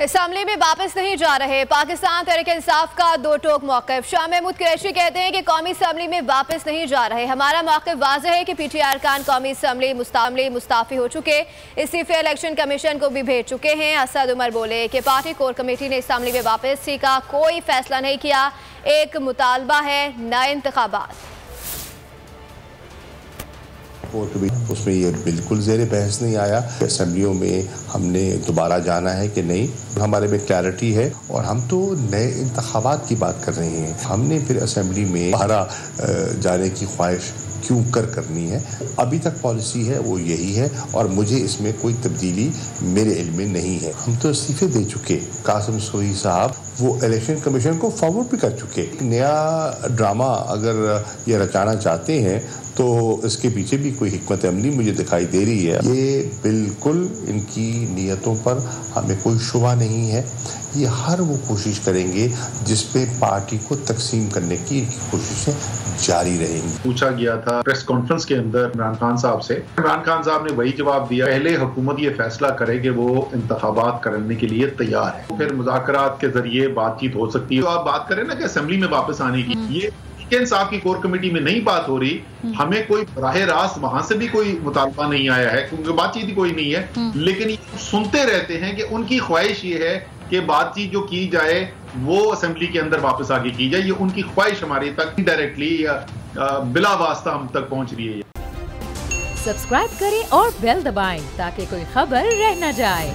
Assembly में वापस नहीं जा रहे। पाकिस्तान तहरीक इंसाफ का दो टोक मौक़िफ़। शाह महमूद कुरैशी कहते हैं कि कौमी असम्बली में वापस नहीं जा रहे। हमारा मौक़िफ़ वाज़ेह है कि PTI अरकान कौमी असम्बली मुस्ताफ़ी हो चुके, इस्तीफ़े इलेक्शन कमीशन को भी भेज चुके हैं। असद उमर बोले कि पार्टी कोर कमेटी ने असम्बली में वापसी का कोई फैसला नहीं किया, एक मुतालबा है नए इंतखाबात। उसमें ये बिल्कुल ज़ेरे बहस नहीं आया। असम्बलियों में हमने दोबारा जाना है कि नहीं, हमारे में क्लैरिटी है और हम तो नए इंतखाबात की बात कर रहे हैं। हमने फिर असम्बली में दोबारा जाने की ख्वाहिश क्यों करनी है। अभी तक पॉलिसी है वो यही है और मुझे इसमें कोई तब्दीली मेरे इल्म में नहीं है। हम तो इस्तीफे दे चुके। कासिम सोही साहब वो इलेक्शन कमीशन को फॉरवर्ड भी कर चुके। नया ड्रामा अगर ये रचाना चाहते हैं तो इसके पीछे भी कोई हिकमत अमली मुझे दिखाई दे रही है। ये बिल्कुल इनकी नीयतों पर हमें कोई शुबा नहीं है। ये हर वो कोशिश करेंगे जिस पे पार्टी को तकसीम करने की इनकी कोशिशें जारी रहेंगी। पूछा गया था प्रेस कॉन्फ्रेंस के अंदर इमरान खान साहब से। इमरान खान साहब ने वही जवाब दिया, पहले हुकूमत ये फैसला करे कि वो इंतखाबात करने के लिए तैयार है, फिर मुज़ाकरात के जरिए बातचीत हो सकती है। तो आप बात करें ना कि असेंबली में वापस आने की, ये इंसाफ की कोर कमेटी में नहीं बात हो रही। हमें कोई बराह रास्त वहां से भी कोई मुतालबा नहीं आया है क्योंकि बातचीत ही कोई नहीं है। लेकिन ये सुनते रहते हैं कि उनकी ख्वाहिश ये है कि बातचीत जो की जाए वो असेंबली के अंदर वापस आगे की जाए। ये उनकी ख्वाहिश हमारे तक डायरेक्टली या बिला वास्ता हम तक पहुंच रही है। सब्सक्राइब करें और बेल दबाएं ताकि कोई खबर रह न जाए।